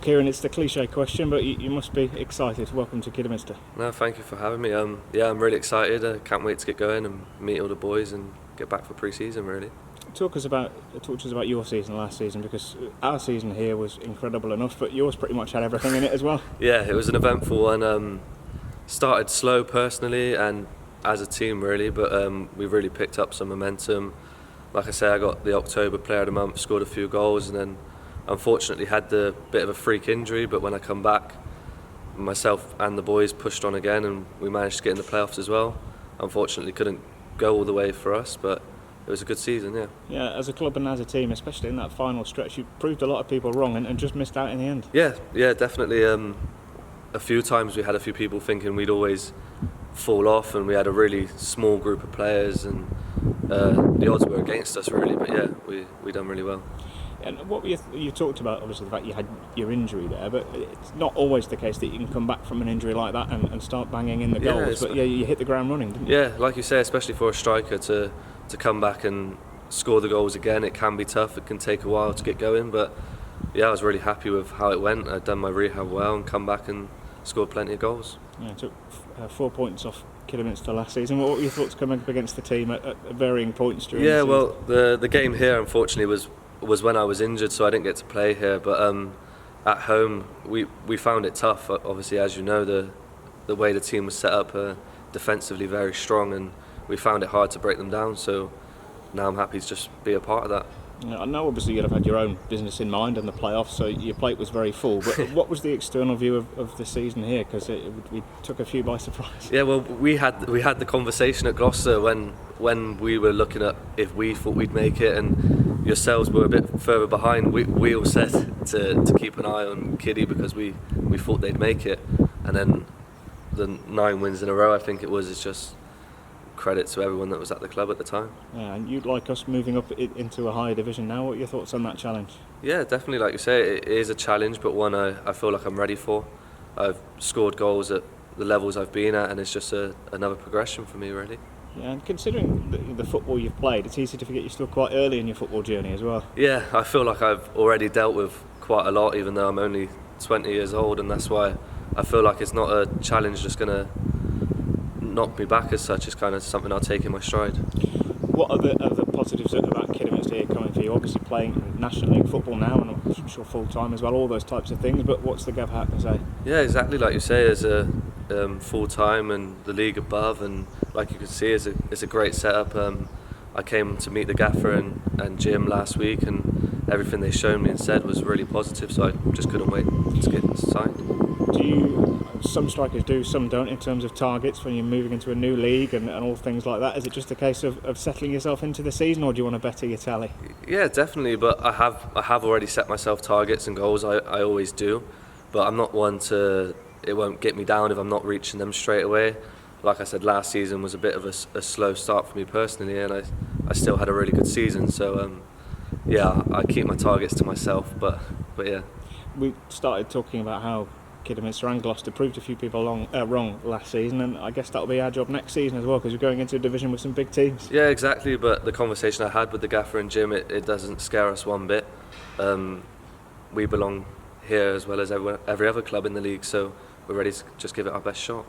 Kieran, it's the cliche question, but you must be excited. Welcome to Kidderminster. No, thank you for having me. Yeah, I'm really excited. I can't wait to get going and meet all the boys and get back for pre-season, really. Talk to us about your season last season, because our season here was incredible enough, but yours pretty much had everything in it as well. Yeah, it was an eventful one. Started slow personally and as a team, really, but we really picked up some momentum. Like I say, I got the October Player of the Month, scored a few goals, and then unfortunately had the bit of a freak injury, but when I come back, myself and the boys pushed on again and we managed to get in the playoffs as well. Unfortunately couldn't go all the way for us, but it was a good season, yeah. Yeah, as a club and as a team, especially in that final stretch, you proved a lot of people wrong and just missed out in the end. Yeah, definitely. A few times we had a few people thinking we'd always fall off, and we had a really small group of players, and the odds were against us, really, but yeah, we done really well. And what you talked about, obviously the fact you had your injury there, but it's not always the case that you can come back from an injury like that and start banging in the goals. But yeah, you hit the ground running, didn't you? Yeah, like you say, especially for a striker to come back and score the goals again, it can be tough. It can take a while to get going, but yeah, I was really happy with how it went. I'd done my rehab well and come back and scored plenty of goals. Yeah, took 4 points off Kidderminster last season. What were your thoughts coming up against the team at varying points during the season? Well, the game here, unfortunately, was when I was injured, so I didn't get to play here. But at home, we found it tough. Obviously, as you know, the way the team was set up, defensively very strong, and we found it hard to break them down. So now I'm happy to just be a part of that. Yeah, I know obviously you'd have had your own business in mind and the playoffs, so your plate was very full. But what was the external view of the season here? Because we took a few by surprise. Yeah, well, we had the conversation at Gloucester when we were looking at if we thought we'd make it, and yourselves were a bit further behind. We all said to keep an eye on Kiddy because we thought they'd make it, and then the 9 wins in a row, I think it was, is just credit to everyone that was at the club at the time. Yeah, and you'd like us moving up into a higher division now. What are your thoughts on that challenge? Yeah, definitely, like you say, it is a challenge, but one I feel like I'm ready for. I've scored goals at the levels I've been at, and it's just another progression for me, really. Yeah, and considering the football you've played, it's easy to forget you're still quite early in your football journey as well. Yeah, I feel like I've already dealt with quite a lot, even though I'm only 20 years old, and that's why I feel like it's not a challenge that's going to knock me back as such. It's kind of something I'll take in my stride. What are the positives about Kidderminster here coming for you? Obviously playing National League football now, and I'm sure full time as well, all those types of things, but what's the gaffer hat to say? Yeah, exactly like you say, as a full time and the league above, and like you can see, it's a great setup. I came to meet the gaffer and Jim last week, and everything they showed me and said was really positive, so I just couldn't wait to get signed. Some strikers do, some don't, in terms of targets when you're moving into a new league and all things like that? Is it just a case of settling yourself into the season, or do you want to better your tally? Yeah, definitely, but I have already set myself targets and goals. I always do, but I'm not one to, it won't get me down if I'm not reaching them straight away. Like I said, last season was a bit of a slow start for me personally, and I still had a really good season, so yeah, I keep my targets to myself, but yeah. We started talking about how Kidderminster and Gloucester proved a few people wrong last season, and I guess that'll be our job next season as well, because we're going into a division with some big teams. Yeah, exactly, but the conversation I had with the gaffer and Jim, it doesn't scare us one bit. We belong here as well as every other club in the league, so we're ready to just give it our best shot.